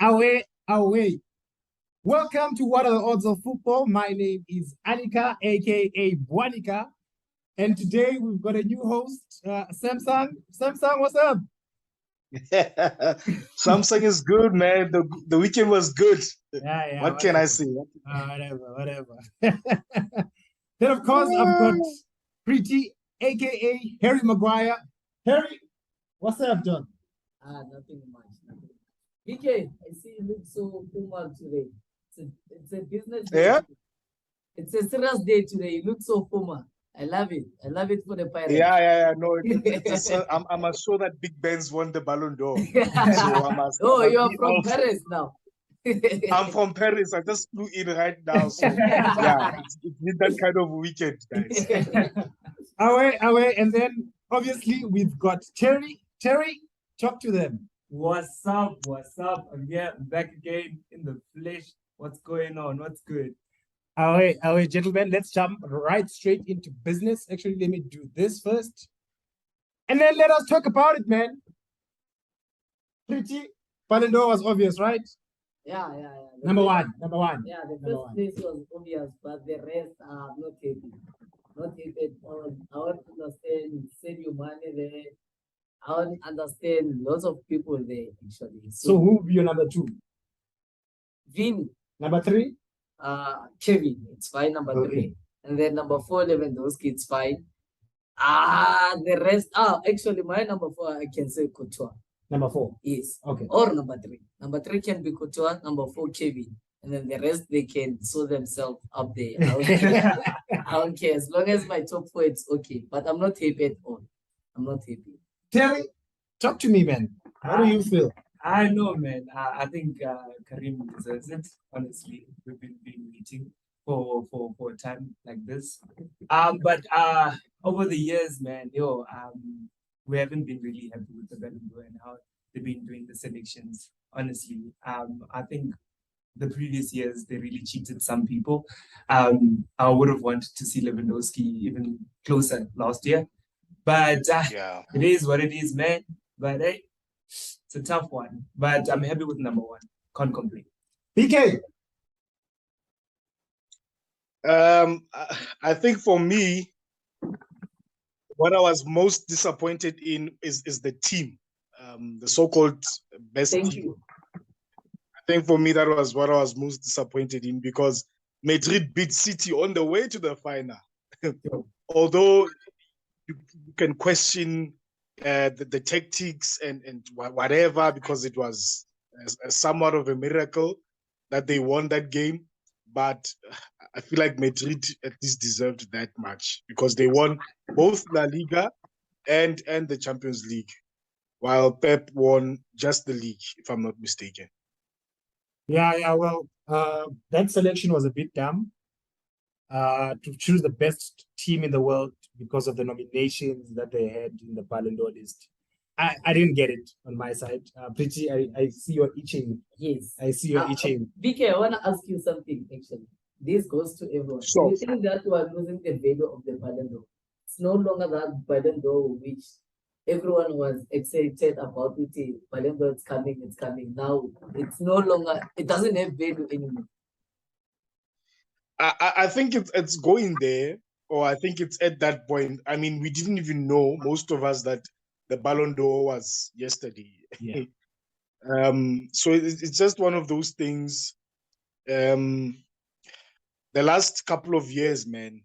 Away. Welcome to What Are the Odds of Football? My name is Anika, aka Buanika, and today we've got a new host, Samsung. Samsung, what's up? Samsung is good, man. The weekend was good. Yeah, What can I say? whatever. Then, of course, I've got Pretty, aka Harry Maguire. Harry, what's up, John? Nothing much. BK, I see you look so formal today. It's a business day. Yeah? It's a serious day today. You look so formal. I love it. I love it for the Pirates. Yeah. No, I must show that Big Ben's won the Ballon d'Or. So I must. You're from Paris now. I'm from Paris. I just flew in right now. So yeah, it's that kind of weekend, guys. Away. And then obviously we've got Terry. Terry, talk to them. What's up? I'm here, back again in the flesh. What's going on? What's good? Away, gentlemen, let's jump right straight into business. Actually, let me do this first. And then let us talk about it, man. Pretty Ballon d'Or was obvious, right? Yeah. Number one. Yeah, the first place was obvious, but the rest are not happy. Not happy at all. I want to understand, save your money there. I want to understand lots of people there, actually. So who will be your number two? Vini. Number three? Kevin, it's fine, number 3. And then number 4, Lewandowski, it's fine. The rest, actually, my number 4, I can say Couture. Number 4? Yes. Okay. Or number 3. Number 3 can be Couture, number 4, Kevin. And then the rest, they can sew themselves up there. I don't care. As long as my top 4, it's okay. But I'm not happy at all. I'm not happy. Terry, talk to me, man. How do you feel? I know, man. I think Karim deserves it. Honestly, we've been waiting for a time like this. But over the years, man, we haven't been really happy with the Ballon d'Or and how they've been doing the selections. Honestly, I think the previous years they really cheated some people. I would have wanted to see Lewandowski even closer last year, but It is what it is, man. But hey, it's a tough one, but I'm happy with number 1. Can't complain. BK. I think for me, what I was most disappointed in is the team, the so-called best Thank team. you. I think for me that was what I was most disappointed in, because Madrid beat City on the way to the final. Although you can question the tactics and whatever, because it was somewhat of a miracle that they won that game. But I feel like Madrid at least deserved that much, because they won both La Liga and the Champions League, while Pep won just the league, if I'm not mistaken. Yeah. Well, that selection was a bit dumb. To choose the best team in the world because of the nominations that they had in the Ballon d'Or list. I didn't get it on my side. Pretty, I see you're itching. Yes. I see you're itching. BK, I want to ask you something, actually. This goes to everyone. Sure. Do you think that we are losing the value of the Ballon d'Or? It's no longer that Ballon d'Or which everyone was excited about it. Ballon d'Or, it's coming. Now, it's no longer, it doesn't have value anymore. I think it's going there, or I think it's at that point. I mean, we didn't even know, most of us, that the Ballon d'Or was yesterday. Yeah. So it's just one of those things. The last couple of years, man,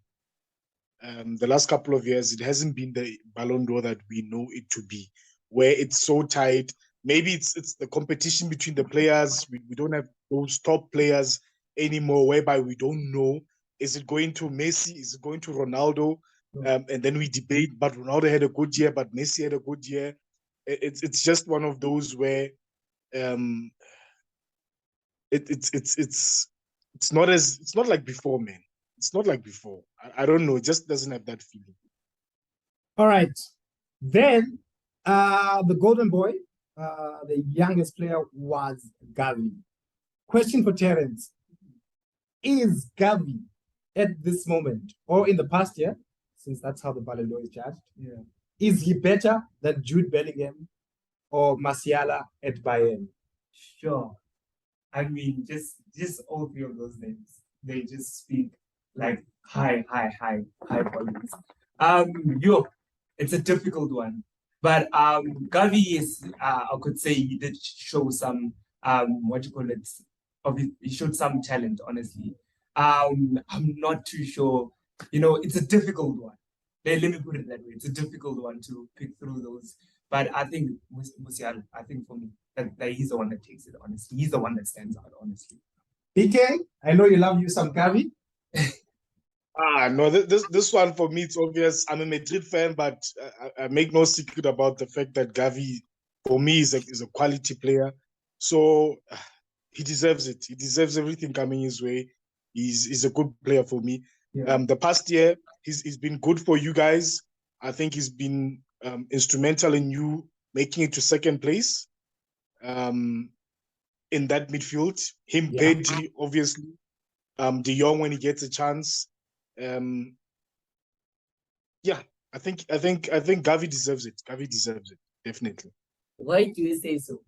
it hasn't been the Ballon d'Or that we know it to be, where it's so tight. Maybe it's the competition between the players. We don't have those top players anymore, whereby we don't know, is it going to Messi, is it going to Ronaldo? And then we debate, but Ronaldo had a good year, but Messi had a good year. It's just one of those where it's not like before, man. It's not like before. I don't know. It just doesn't have that feeling. All right. Then the golden boy, the youngest player, was Gavi. Question for Terence. Is Gavi at this moment, or in the past year, since that's how the Ballon d'Or is judged, is he better than Jude Bellingham or Martial at Bayern? Sure. I mean, just all three of those names, they just speak like high qualities. Yo, it's a difficult one, but Gavi is, I could say he did show some what you call it, he showed some talent, honestly. I'm not too sure. You know, it's a difficult one. Let me put it that way. It's a difficult one to pick through those. But I think Musial, I think for me, that he's the one that takes it, honestly. He's the one that stands out, honestly. PK, I know you love you some Gavi. No, this one for me, it's obvious. I'm a Madrid fan, but I make no secret about the fact that Gavi, for me, is a quality player. So he deserves it. He deserves everything coming his way. He's a good player for me. Yeah. The past year, he's been good for you guys. I think he's been instrumental in you making it to second place in that midfield. Him, Pedri, obviously. De Jong when he gets a chance. Yeah, I think Gavi deserves it. Gavi deserves it, definitely. Why do you say so,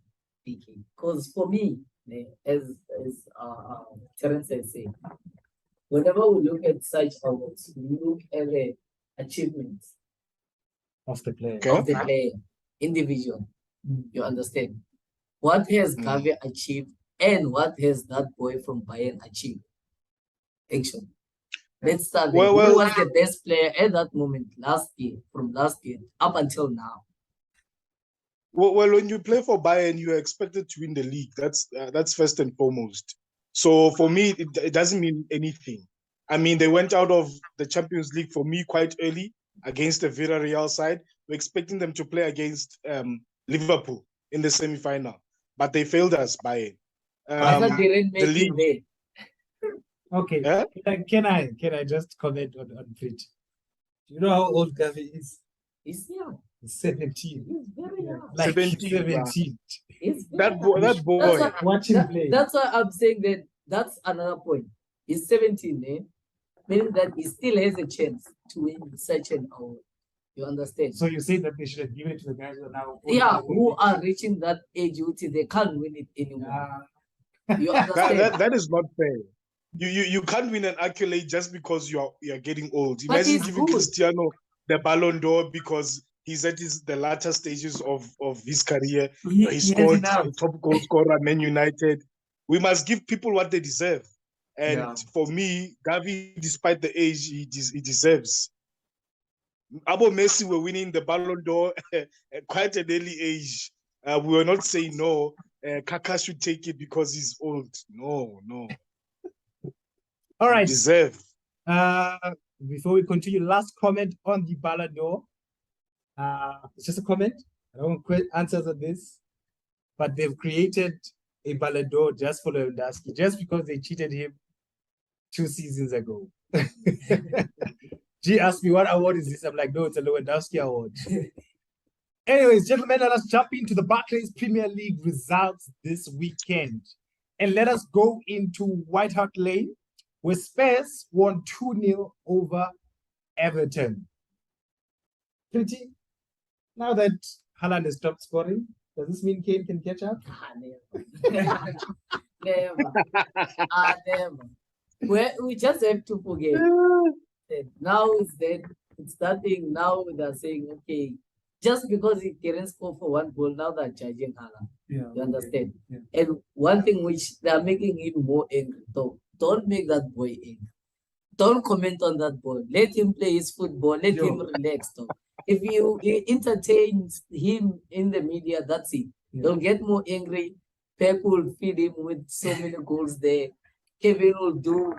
PK? Because for me, as Terence has said, whenever we look at such awards, we look at the achievements Of the player. Okay. of the player, individual. You understand? What has Gavi achieved and what has that boy from Bayern achieved? Action. Let's start there. Who was the best player at that moment from last year up until now? Well, when you play for Bayern, you are expected to win the league. That's first and foremost. So for me, it doesn't mean anything. I mean, they went out of the Champions League for me quite early against the Villarreal side. We're expecting them to play against Liverpool in the semi-final, but they failed us, Bayern. The league. Okay. Yeah? Can I just comment on it? Do you know how old Gavi is? He's young. He's 17. He's very young. Like 17. 17. He's very That boy. Watch him play. That's why I'm saying that that's another point. He's 17, meaning that he still has a chance to win such an award. You understand? So you say that they should have given it to the guys who are now old. Yeah, who are reaching that age they can't win it anymore. You understand? That is not fair. You can't win an accolade just because you're getting old. But Imagine he's giving good. Cristiano the Ballon d'Or because he's at the latter stages of his career. He scored top goal scorer at Man United. We must give people what they deserve. And for me, Gavi, despite the age, he deserves. Abo Messi were winning the Ballon d'Or at quite an early age. We were not saying no. Kaka should take it because he's old. No. All right. Deserve. Before we continue, last comment on the Ballon d'Or. It's just a comment. I don't want answers on this, but they've created a Ballon d'Or just for Lewandowski, just because they cheated him 2 seasons ago. G asked me, what award is this? I'm like, no, it's a Lewandowski award. Anyways, gentlemen, let us jump into the Barclays Premier League results this weekend. And let us go into White Hart Lane, where Spurs won 2-0 over Everton. Pretty. Now that Haaland has stopped scoring, does this mean Kane can catch up? Never. Never. We just have to forget. Now it's starting. Now they're saying, okay, just because he didn't score for one goal, now they're judging Haaland. Yeah. You understand? Yeah. And one thing which they're making him more angry, though, don't make that boy angry. Don't comment on that boy. Let him play his football. Let him relax, though. If you entertain him in the media, that's it. Yeah. They'll get more angry. Pep will feed him with so many goals there. Kevin will do.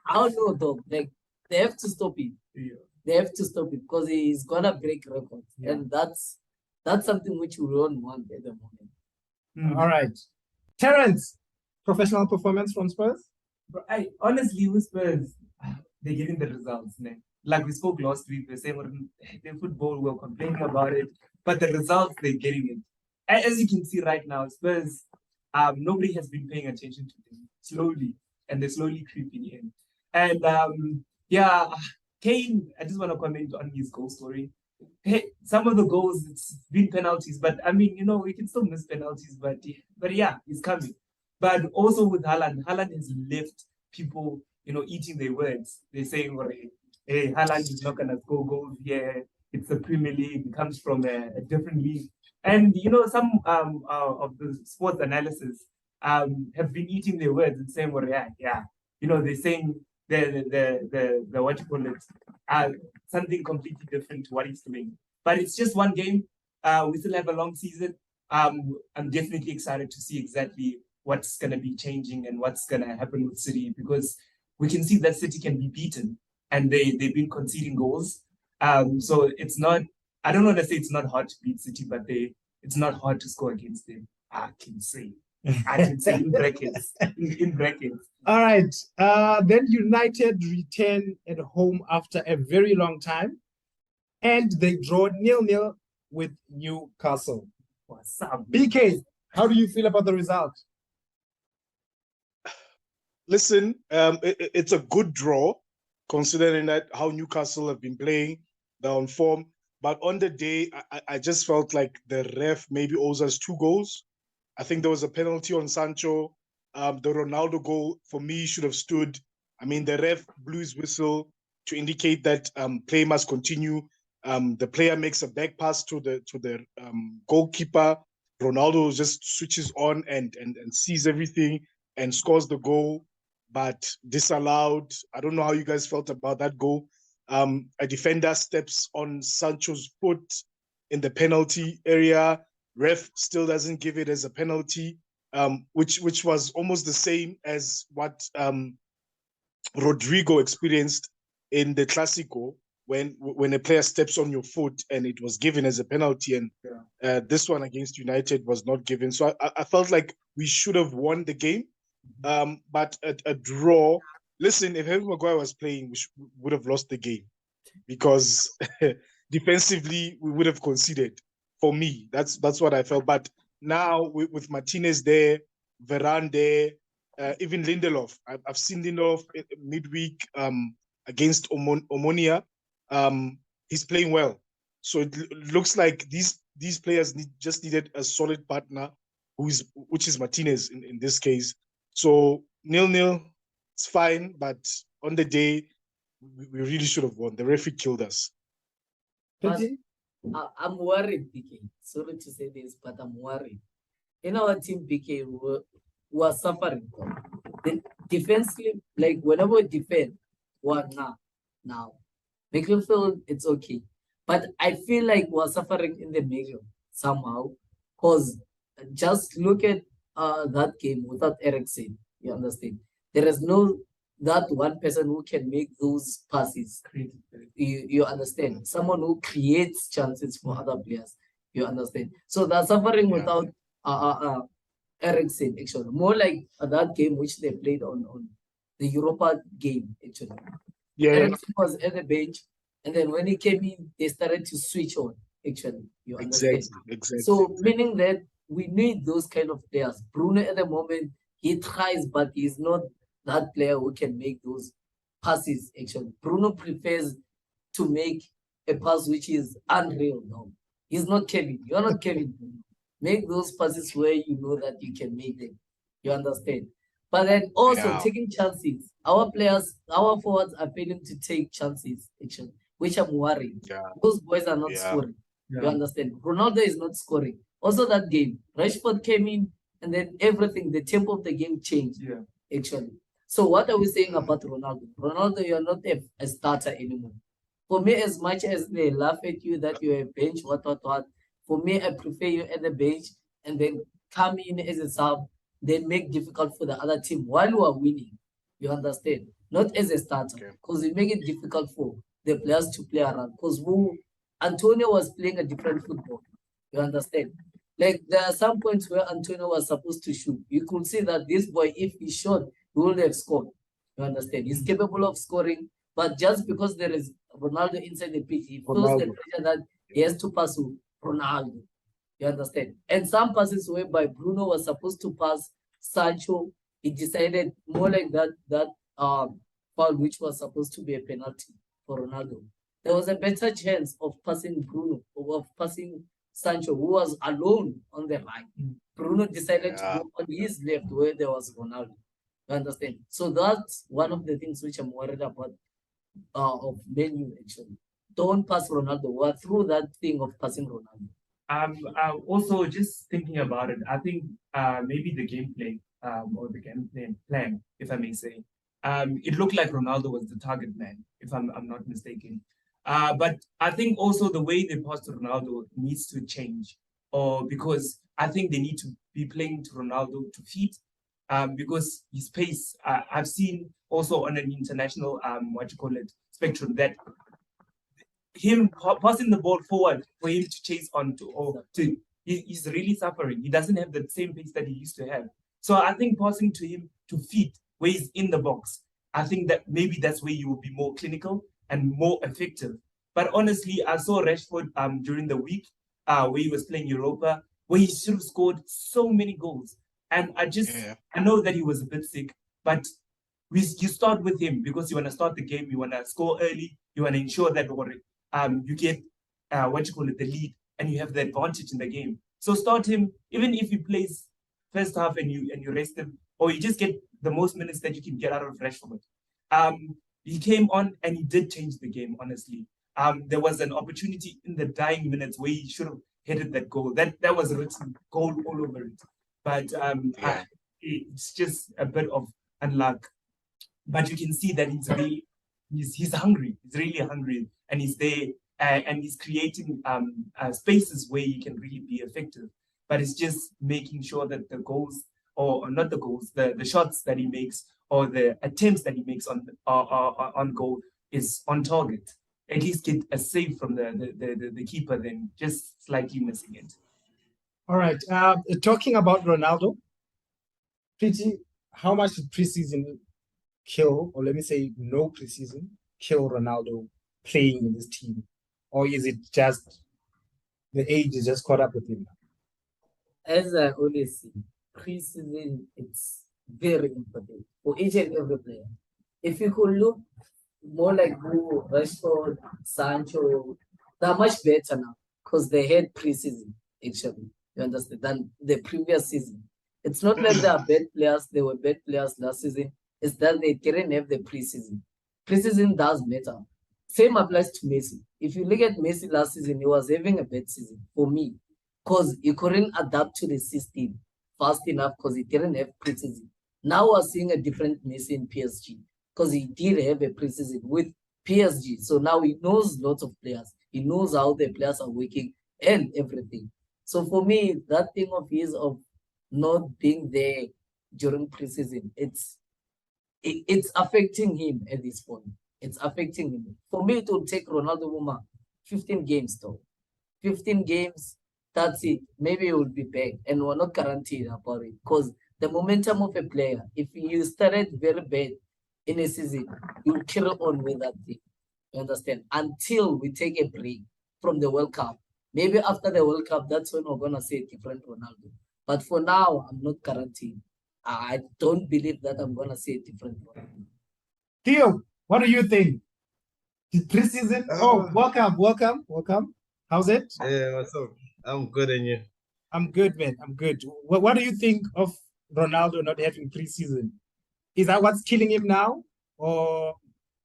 I don't know, though. Like, they have to stop it. Yeah. They have to stop it because he's gonna break records. Yeah. And that's something which we don't want at the moment. All right. Terence, professional performance from Spurs? But honestly, with Spurs, they're getting the results, man. Like we spoke last week, we were saying the football, we're complaining about it, but the results, they're getting it. As you can see right now, Spurs, nobody has been paying attention to them slowly, and they're slowly creeping in. And Kane, I just want to comment on his goal story. Hey, some of the goals, it's been penalties, but I mean, you can still miss penalties, but yeah, he's coming. But also with Haaland has left people, eating their words. They're saying, well, hey, Haaland is not gonna score goals here. It's the Premier League. It comes from a different league. And some of the sports analysis have been eating their words and saying, well, yeah. They're saying the what you call it, something completely different to what he's doing. But it's just one game. We still have a long season. I'm definitely excited to see exactly what's going to be changing and what's going to happen with City, because we can see that City can be beaten and they've been conceding goals. So it's not, I don't want to say it's not hard to beat City, but it's not hard to score against them. I can say in brackets. In brackets. All right. Then United return at home after a very long time, and they draw 0-0 with Newcastle. What's up? BK, how do you feel about the result? Listen, it's a good draw, considering that how Newcastle have been playing, they're on form. But on the day, I just felt like the ref maybe owes us 2 goals. I think there was a penalty on Sancho. The Ronaldo goal, for me, should have stood. I mean, the ref blew his whistle to indicate that play must continue. The player makes a back pass to the goalkeeper. Ronaldo just switches on and sees everything and scores the goal, but disallowed. I don't know how you guys felt about that goal. A defender steps on Sancho's foot in the penalty area. Ref still doesn't give it as a penalty, which was almost the same as what Rodrigo experienced in the Clásico when a player steps on your foot and it was given as a penalty, and this one against United was not given. So I felt like we should have won the game, but a draw. Listen, if Harry Maguire was playing, we would have lost the game because defensively we would have conceded. For me, that's what I felt. But now with Martinez there, Varane there, even Lindelof. I've seen Lindelof midweek against Omonia. He's playing well. So it looks like these players just needed a solid partner, which is Martinez in this case. So 0-0, it's fine, but on the day, we really should have won. The referee killed us. But I'm worried, BK. Sorry to say this, but I'm worried. In our team, BK, we are suffering. The defensively, like whenever we defend, we're now. Midfield, it's okay. But I feel like we're suffering in the middle somehow. Because just look at that game without Eriksen, you understand? There is no that one person who can make those passes. You understand? Someone who creates chances for other players. You understand? So they're suffering without Eriksen, actually. More like that game which they played on the Europa game, actually. Yeah. Eriksen was at the bench, and then when he came in, they started to switch on, actually. You understand? Exactly. So meaning that we need those kind of players. Bruno at the moment, he tries, but he's not that player who can make those passes, actually. Bruno prefers to make a pass which is unreal now. He's not Kevin. You're not Kevin. Make those passes where you know that you can make them. You understand? But then also taking chances. Our players, our forwards are failing to take chances, actually, which I'm worried. Yeah. Those boys are not scoring. You understand? Ronaldo is not scoring. Also that game, Rashford came in and then everything, the tempo of the game changed, actually. So what are we saying about Ronaldo? Ronaldo, you're not a starter anymore. For me, as much as they laugh at you that you're a bench, what, for me, I prefer you at the bench and then come in as a sub, then make difficult for the other team while you are winning. You understand? Not as a starter, because you make it difficult for the players to play around. Because Antonio was playing a different football. You understand? Like there are some points where Antonio was supposed to shoot. You could see that this boy, if he shot, he would have scored. You understand? He's capable of scoring, but just because there is Ronaldo inside the pitch, he feels the pressure that he has to pass to Ronaldo. You understand? And some passes whereby Bruno was supposed to pass Sancho, he decided more like that foul, which was supposed to be a penalty for Ronaldo. There was a better chance of passing Bruno or of passing Sancho, who was alone on the right. Bruno decided to Yeah. go on his left where there was Ronaldo. You understand? So that's one of the things which I'm worried about of Man U actually. Don't pass Ronaldo. We're through that thing of passing Ronaldo. Also just thinking about it, I think maybe the gameplay or the gameplay plan, if I may say, it looked like Ronaldo was the target man, if I'm not mistaken. But I think also the way they pass to Ronaldo needs to change, or because I think they need to be playing to Ronaldo to feet, because his pace. I've seen also on an international spectrum that him passing the ball forward for him to chase on to he's really suffering. He doesn't have the same pace that he used to have. So I think passing to him to feet where he's in the box, I think that maybe that's where you will be more clinical and more effective. But honestly, I saw Rashford during the week where he was playing Europa, where he should have scored so many goals. And I know that he was a bit sick, but you start with him because you want to start the game, you want to score early, you want to ensure that you get the lead, and you have the advantage in the game. So start him, even if he plays first half and you rest him, or you just get the most minutes that you can get out of Rashford. He came on and he did change the game, honestly. There was an opportunity in the dying minutes where he should have headed that goal. That was written goal all over it. But it's just a bit of unluck. But you can see that he's hungry. He's really hungry, and he's there, and he's creating spaces where he can really be effective. But it's just making sure that the goals, or not the goals, the shots that he makes, or the attempts that he makes on goal is on target. At least get a save from the keeper, then just slightly missing it. All right. Talking about Ronaldo, how much did preseason kill, or let me say no preseason, kill Ronaldo playing in this team? Or is it just the age is just caught up with him? As I always say, preseason it's very important for each and every player. If you could look more like who Rashford, Sancho, they're much better now because they had preseason actually. You understand than the previous season. It's not like they are bad players, they were bad players last season. It's that they didn't have the preseason. Preseason does matter. Same applies to Messi. If you look at Messi last season, he was having a bad season for me because he couldn't adapt to the system fast enough because he didn't have preseason. Now we're seeing a different Messi in PSG because he did have a preseason with PSG. So now he knows lots of players. He knows how the players are working and everything. So for me, that thing of his of not being there during preseason, it's affecting him at this point. It's affecting him. For me, it will take Ronaldo Muma 15 games though. 15 games, that's it. Maybe he will be back. And we're not guaranteed about it. Because the momentum of a player, if you started very bad in a season, you'll carry on with that thing. You understand? Until we take a break from the World Cup. Maybe after the World Cup, that's when we're gonna see a different Ronaldo. But for now, I'm not guaranteed. I don't believe that I'm gonna see a different Ronaldo. Theo, what do you think? The preseason? Welcome. How's it? Yeah, what's up? I'm good, and you? I'm good, man. I'm good. What do you think of Ronaldo not having preseason? Is that what's killing him now? Or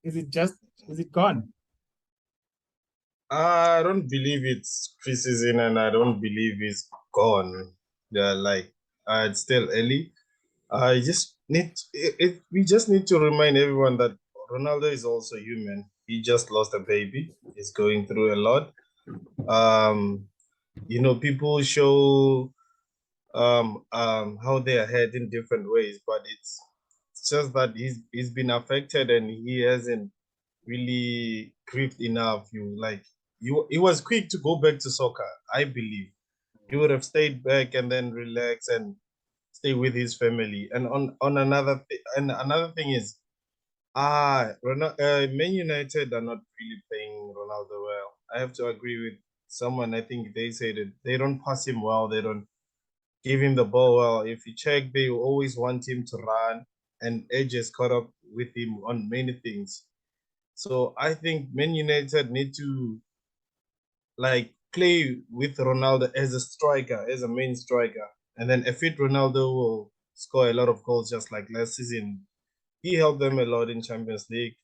is it gone? I don't believe it's preseason, and I don't believe it's gone. Yeah, it's still early. I just need we just need to remind everyone that Ronaldo is also human. He just lost a baby. He's going through a lot. People show how they are head in different ways, but it's just that he's been affected and he hasn't really grieved enough. He was quick to go back to soccer. I believe he would have stayed back and then relax and stay with his family. And on another thing is, Man United are not really playing Ronaldo well. I have to agree with someone. I think they said it. They don't pass him well. They don't give him the ball well. If you check, they always want him to run, and Edge is caught up with him on many things. So I think Man United need to play with Ronaldo as a striker, as a main striker. And then a fit Ronaldo will score a lot of goals just like last season. He helped them a lot in Champions League.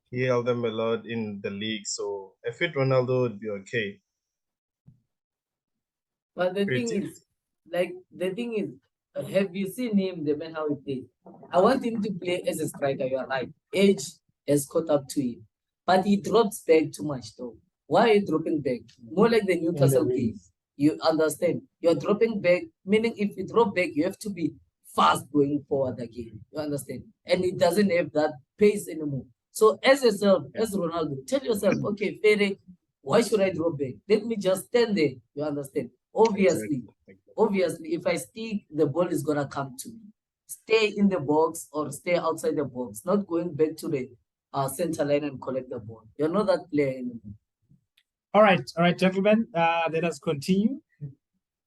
He helped them a lot in the league. So a fit Ronaldo would be okay. But the Pretty. thing is, have you seen him, the man, how he plays? I want him to play as a striker, you're right. Age has caught up to him. But he drops back too much, though. Why are you dropping back? More like the Newcastle game. You understand? You're dropping back, meaning if you drop back, you have to be fast going forward again. You understand? And he doesn't have that pace anymore. So as yourself, as Ronaldo, tell yourself, okay, Fede, why should I drop back? Let me just stand there. You understand? Obviously, if I stick, the ball is gonna come to me. Stay in the box or stay outside the box, not going back to the center line and collect the ball. You're not that player anymore. All right, gentlemen. Let us continue.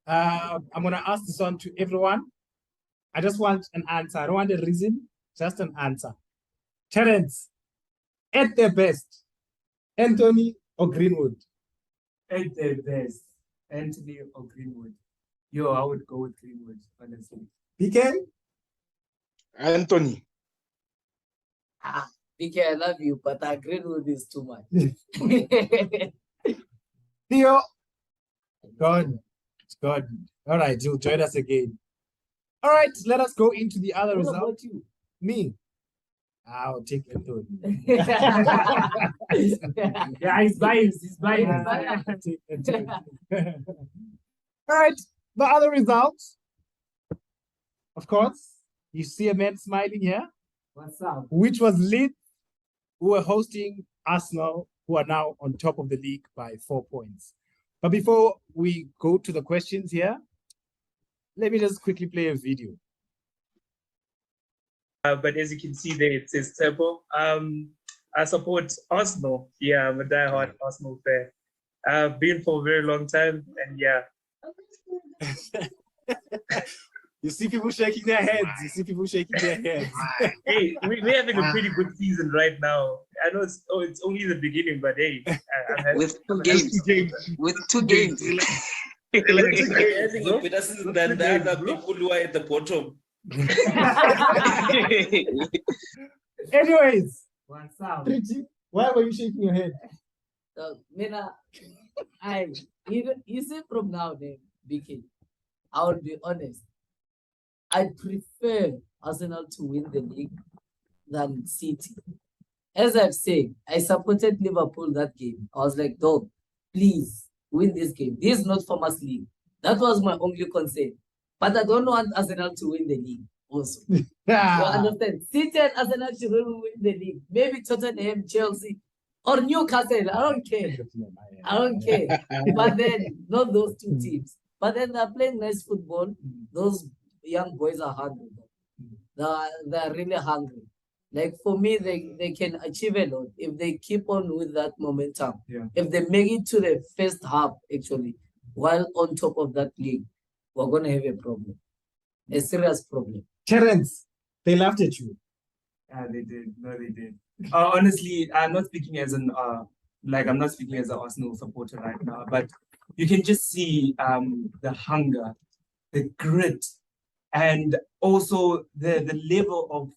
I'm gonna ask this one to everyone. I just want an answer. I don't want a reason, just an answer. Terence, at their best, Anthony or Greenwood? At their best, Anthony or Greenwood. Yo, I would go with Greenwood, honestly. PK? Anthony. PK, I love you, but Greenwood is too much. Theo? God. All right, you'll join us again. All right, let us go into the other What result. about you? Me? I'll take Anthony. Yeah, he's biased. I'll take Anthony. All right, the other results. Of course, you see a man smiling here, What's up? which was Leeds, who were hosting Arsenal, who are now on top of the league by 4 points. But before we go to the questions here, let me just quickly play a video. But as you can see there, it says Tebo. I support Arsenal. Yeah, I'm a diehard Arsenal fan. I've been for a very long time, and yeah. You see people shaking their heads. Hey, we're having a pretty good season right now. I know it's only the beginning, but hey, with two games. With two games. Having a better season than the other people who are at the bottom. Anyways, What's up? Trixie, why were you shaking your head? Mina, you see from now then, BK, I will be honest. I prefer Arsenal to win the league than City. As I've said, I supported Liverpool that game. I was like, dog, please win this game. This is not Farmers League. That was my only concern. But I don't want Arsenal to win the league also. You understand? City and Arsenal should win the league. Maybe Tottenham, Chelsea, or Newcastle. I don't care. But then, not those two teams. But then they're playing nice football. Those young boys are hungry. They're really hungry. Like for me, they can achieve a lot if they keep on with that momentum. Yeah. If they make it to the first half, actually, while on top of that league, we're gonna have a problem. A serious problem. Terence, they laughed at you. They did. No, they did. Honestly, I'm not speaking as an I'm not speaking as an Arsenal supporter right now, but you can just see the hunger, the grit, and also the level of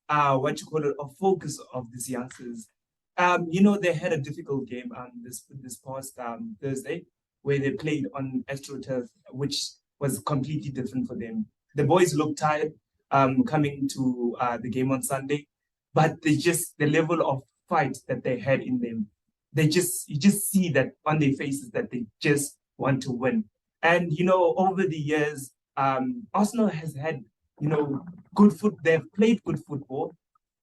of focus of these youngsters. They had a difficult game this past Thursday where they played on AstroTurf, which was completely different for them. The boys looked tired coming to the game on Sunday, but the level of fight that they had in them, you just see that on their faces that they just want to win. And over the years, Arsenal has had good foot. They've played good football.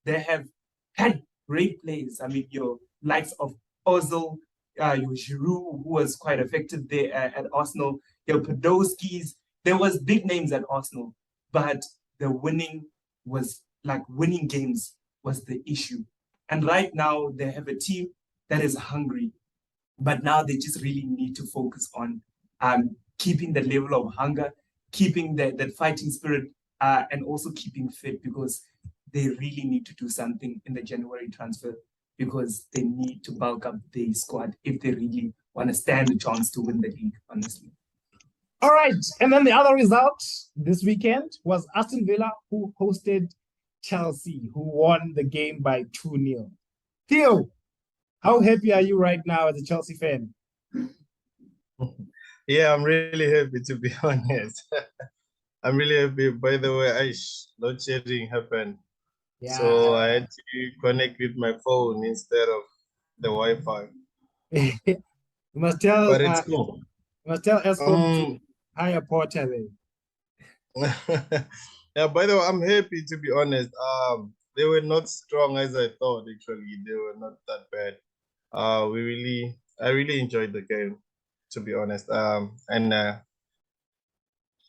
They have had great players. I mean, your likes of Ozil, your Giroud, who was quite effective there at Arsenal. Your Podolskis. There was big names at Arsenal, but the winning games was the issue. And right now they have a team that is hungry, but now they just really need to focus on keeping the level of hunger, keeping that fighting spirit, and also keeping fit, because they really need to do something in the January transfer, because they need to bulk up the squad if they really want to stand a chance to win the league, honestly. All right. And then the other result this weekend was Aston Villa, who hosted Chelsea, who won the game by 2-0. Theo, how happy are you right now as a Chelsea fan? Yeah, I'm really happy, to be honest. I'm really happy. By the way, load shedding happened. Yeah. So I had to connect with my phone instead of the Wi-Fi. You must tell, But it's cool. you must tell Eskom to hire Porter then. Yeah, by the way, I'm happy, to be honest. They were not strong as I thought, actually. They were not that bad. I really enjoyed the game, to be honest. And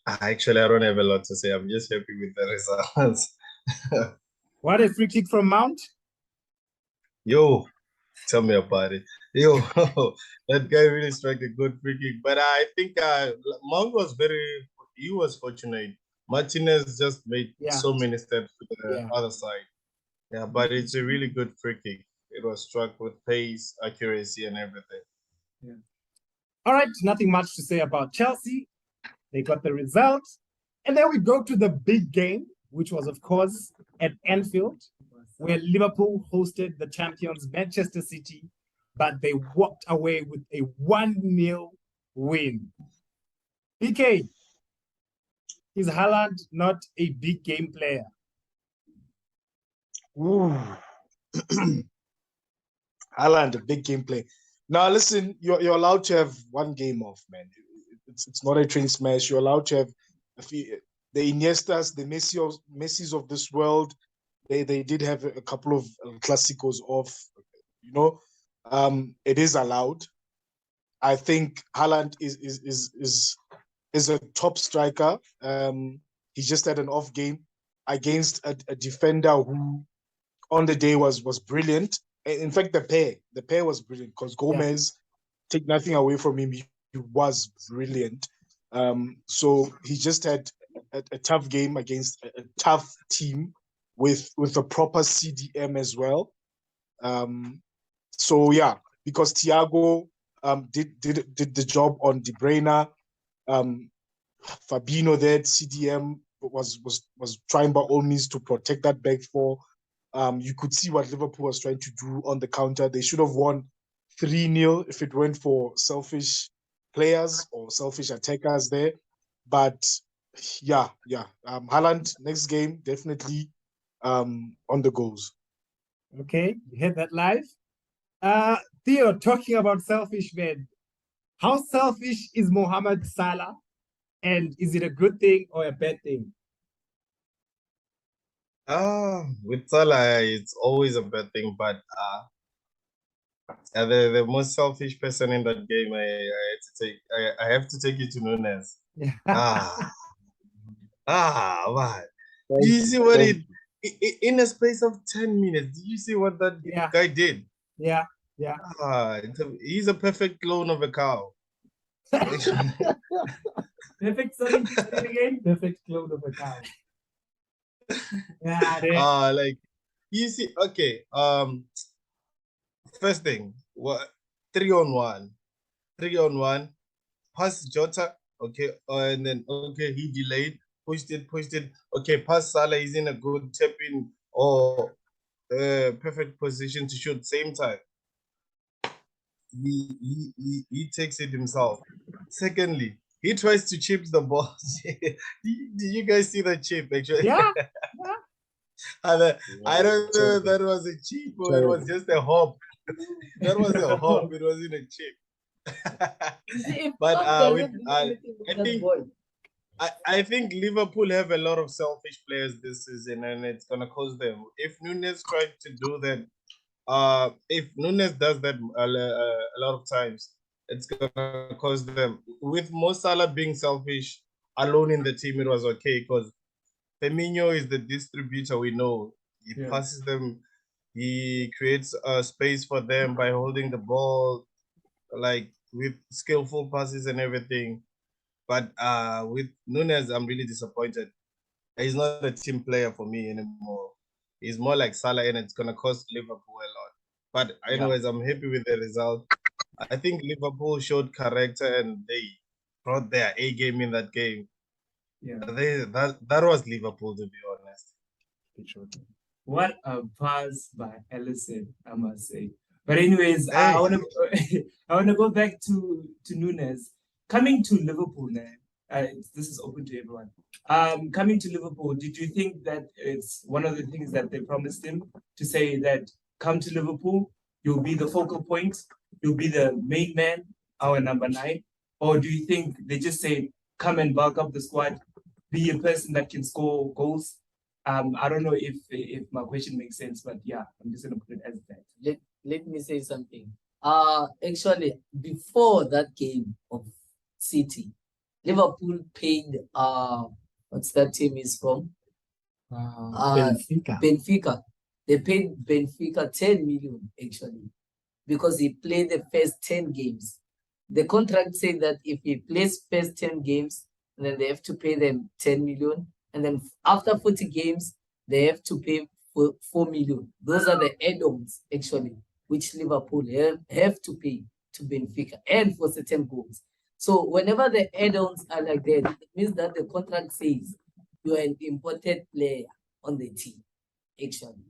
actually, I don't have a lot to say. I'm just happy with the results. What a free kick from Mount. Yo, tell me about it. Yo, that guy really struck a good free kick. But I think Mount was he was fortunate. Martinez just made so many steps to the other side. Yeah, but it's a really good free kick. It was struck with pace, accuracy, and everything. Yeah. All right, nothing much to say about Chelsea. They got the result. And then we go to the big game, which was, of course, at Anfield, where Liverpool hosted the champions Manchester City, but they walked away with a 1-0 win. PK, is Haaland not a big game player? Ooh. Haaland, a big game play. Now, listen, you're allowed to have one game off, man. It's not a train smash. You're allowed to have the Iniestas, the Messis of this world. They did have a couple of Clásicos off. You know, it is allowed. I think Haaland is a top striker. He just had an off game against a defender who, on the day, was brilliant. In fact, the pair was brilliant because Gomez, take nothing away from him, he was brilliant. So he just had a tough game against a tough team with a proper CDM as well. So yeah, because Thiago did the job on De Bruyne, Fabinho there, CDM was trying by all means to protect that back four. You could see what Liverpool was trying to do on the counter. They should have won 3-0 if it went for selfish players or selfish attackers there. But yeah. Haaland, next game, definitely on the goals. Okay, you heard that live. Theo, talking about selfish men, how selfish is Mohamed Salah? And is it a good thing or a bad thing? With Salah, it's always a bad thing, but the most selfish person in that game, I have to take it to Nunez. Man. You see what in a space of 10 minutes, did you see what that guy did? Yeah. He's a perfect clone of a cow. Perfect again? Perfect clone of a cow. Like you see, okay. First thing, 3-on-1, pass Jota, okay, and then he delayed, pushed it. Okay, pass Salah, he's in a good tap-in or perfect position to shoot same time. He takes it himself. Secondly, he tries to chip the ball. Did you guys see the chip actually? Yeah. I don't know if that was a chip or it was just a hop. That was a hop. It wasn't a chip. But I think Liverpool have a lot of selfish players this season, and it's gonna cost them. If Nunez tried to do that, if Nunez does that a lot of times, it's gonna cost them. With Mo Salah being selfish alone in the team, it was okay because Firmino is the distributor. We know he passes them, he creates a space for them by holding the ball, like with skillful passes and everything. But with Nunez, I'm really disappointed. He's not a team player for me anymore. He's more like Salah, and it's gonna cost Liverpool a lot. But anyways, I'm happy with the result. I think Liverpool showed character and they brought their A game in that game. Yeah. That was Liverpool, to be honest. What a pass by Ellison, I must say. But anyways, Hey. I wanna go back to Nunez. Coming to Liverpool now. This is open to everyone. Coming to Liverpool, did you think that it's one of the things that they promised him to say that come to Liverpool, you'll be the focal point, you'll be the main man, our number 9? Or do you think they just say, come and bulk up the squad, be a person that can score goals? I don't know if my question makes sense, but yeah, I'm just gonna put it as that. Let me say something. Actually, before that game of City, Liverpool paid what's that team is from? Benfica. Benfica. They paid Benfica 10 million actually because he played the first 10 games. The contract said that if he plays first 10 games, then they have to pay them 10 million. And then after 40 games, they have to pay 4 million. Those are the add-ons actually, which Liverpool have to pay to Benfica and for certain goals. So whenever the add-ons are like that, it means that the contract says you are an imported player on the team, actually.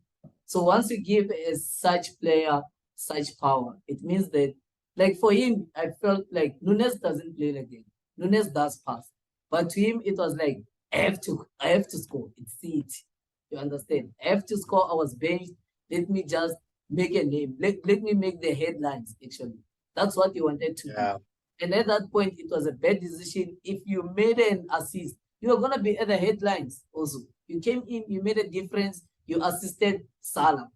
So once you give a such player such power, it means that, like for him, I felt like Nunez doesn't play like that. Nunez does pass, but to him it was like I have to score. It's it. You understand? I have to score. I was benched. Let me just make a name. Let me make the headlines. Actually, that's what he wanted to do. And at that point, it was a bad decision. If you made an assist, you were gonna be at the headlines also. You came in, you made a difference, you assisted Salah.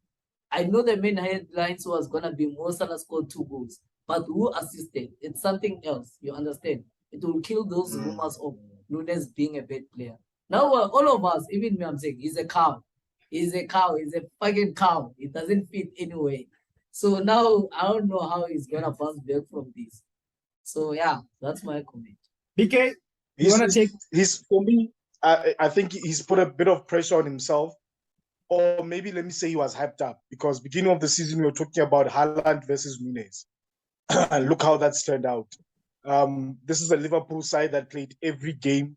I know the main headlines was gonna be Mo Salah scored 2 goals, but who assisted? It's something else. You understand? It will kill those rumors of Nunez being a bad player. Now all of us, even me, I'm saying he's a cow. He's a cow. He's a fucking cow. It doesn't fit anyway. So now I don't know how he's gonna bounce back from this. So yeah, that's my comment. BK, you want to take? For me, I think he's put a bit of pressure on himself, or maybe let me say he was hyped up because beginning of the season we were talking about Haaland versus Nunez. Look how that's turned out. This is a Liverpool side that played every game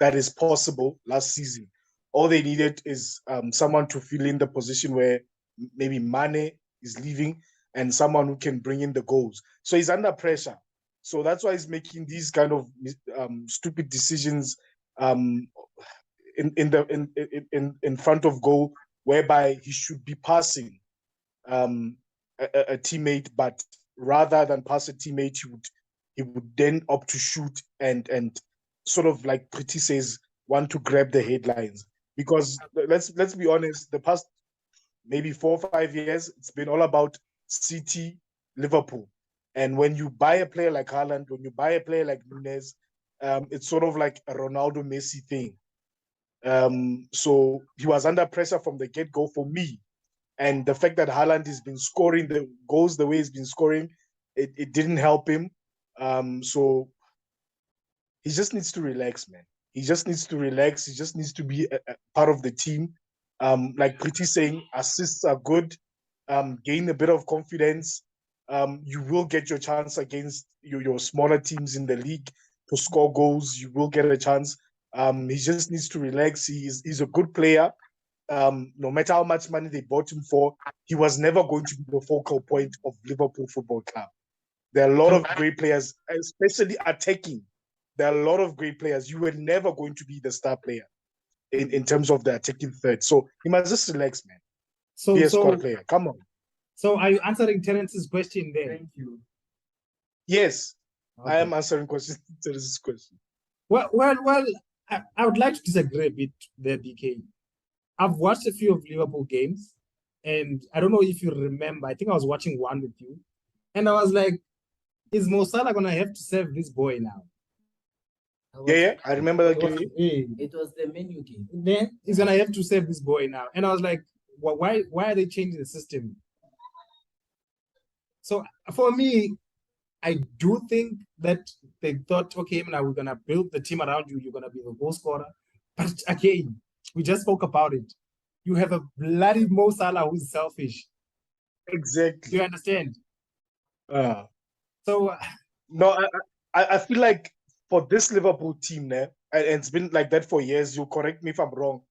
that is possible last season. All they needed is someone to fill in the position where maybe Mane is leaving and someone who can bring in the goals. So he's under pressure. So that's why he's making these kind of stupid decisions in front of goal, whereby he should be passing a teammate, but rather than pass a teammate, he would then opt to shoot and sort of like Pretty says, want to grab the headlines. Because let's be honest, the past maybe 4 or 5 years, it's been all about City, Liverpool. And when you buy a player like Haaland, when you buy a player like Nunez, it's sort of like a Ronaldo Messi thing. So he was under pressure from the get-go for me. And the fact that Haaland has been scoring the goals the way he's been scoring, it didn't help him. So he just needs to relax, man. He just needs to relax. He just needs to be a part of the team. Like Pretty saying, assists are good. Gain a bit of confidence. You will get your chance against your smaller teams in the league to score goals. You will get a chance. He just needs to relax. He's a good player. No matter how much money they bought him for, he was never going to be the focal point of Liverpool Football Club. There are a lot of great players, especially attacking. There are a lot of great players. You were never going to be the star player in terms of the attacking third. So he must just relax, man. Be a squad player. Come on. So are you answering Terence's question there? Thank you. Yes, Okay. I am answering Terence's question. Well, I would like to disagree a bit there, BK. I've watched a few of Liverpool games, and I don't know if you remember, I think I was watching one with you, and I was like, is Mo Salah going to have to save this boy now? Yeah, I remember that game. It was the menu game. Then he's going to have to save this boy now. And I was like, well, why are they changing the system? So for me, I do think that they thought, okay, now we're going to build the team around you. You're going to be the goal scorer. But again, we just spoke about it. You have a bloody Mo Salah who's selfish. Exactly. Do you understand? So No, I feel like for this Liverpool team there, and it's been like that for years. You correct me if I'm wrong.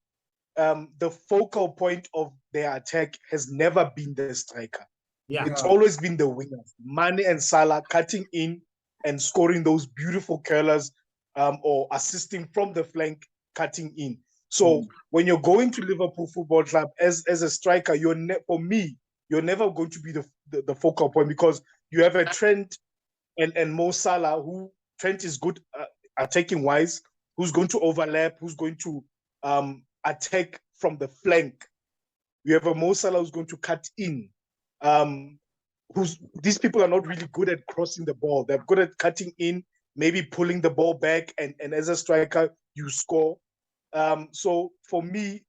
The focal point of their attack has never been the striker. yeah, It's always been the wingers, Mane and Salah, cutting in and scoring those beautiful curlers, or assisting from the flank, cutting in. So when you're going to Liverpool Football Club as a striker, for me, you're never going to be the focal point, because you have a Trent and Mo Salah, who Trent is good attacking wise, who's going to overlap, who's going to attack from the flank. You have a Mo Salah who's going to cut in. These people are not really good at crossing the ball. They're good at cutting in, maybe pulling the ball back, and as a striker, you score. So for me,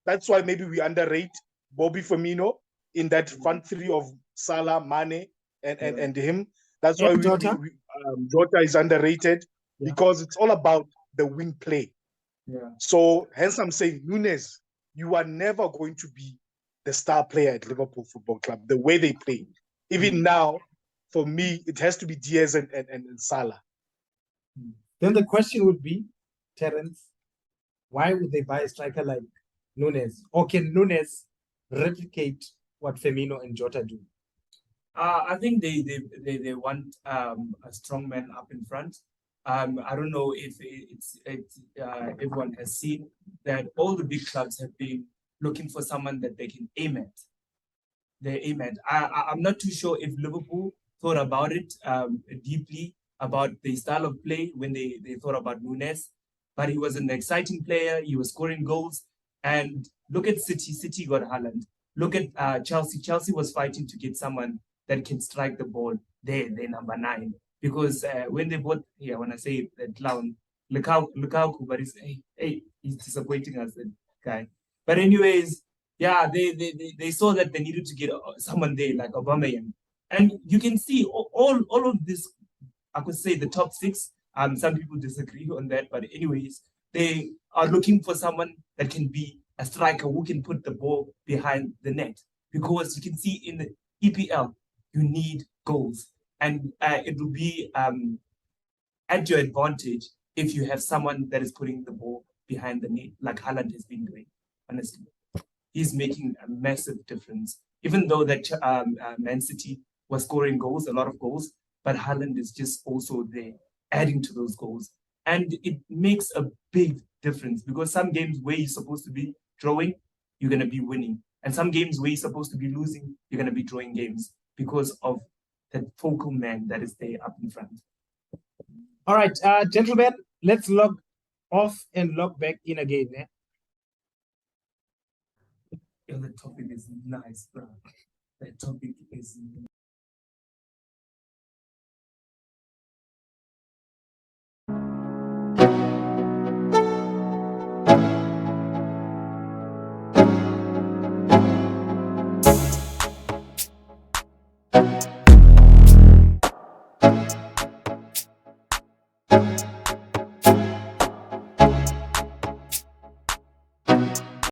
that's why maybe we underrate Bobby Firmino in that front three of Salah, Mane, and him. That's why Jota? Jota is underrated, because it's all about the wing play. Yeah. So hence I'm saying, Nunez, you are never going to be the star player at Liverpool Football Club, the way they play. Even now, for me, it has to be Diaz and Salah. Then the question would be, Terence, why would they buy a striker like Nunez? Or can Nunez replicate what Firmino and Jota do? I think they want a strong man up in front. I don't know if everyone has seen that all the big clubs have been looking for someone that they can aim at. They aim at. I'm not too sure if Liverpool thought about it deeply about the style of play when they thought about Nunez, but he was an exciting player. He was scoring goals. And look at City. City got Haaland. Look at Chelsea. Chelsea was fighting to get someone that can strike the ball. They're number 9. Because when they bought, when I say the clown, Lukaku, but he's disappointing us, that guy. But anyways, they saw that they needed to get someone there like Aubameyang. And you can see all of this, I could say the top 6, some people disagree on that, but anyways, they are looking for someone that can be a striker who can put the ball behind the net. Because you can see in the EPL, you need goals. And it will be at your advantage if you have someone that is putting the ball behind the net, like Haaland has been doing, honestly. He's making a massive difference. Even though that Man City was scoring goals, a lot of goals, but Haaland is just also there, adding to those goals. And it makes a big difference, because some games where you're supposed to be drawing, you're going to be winning. And some games where you're supposed to be losing, you're going to be drawing games because of that focal man that is there up in front. All right, gentlemen, let's log off and log back in again. The topic is nice, bro. The topic is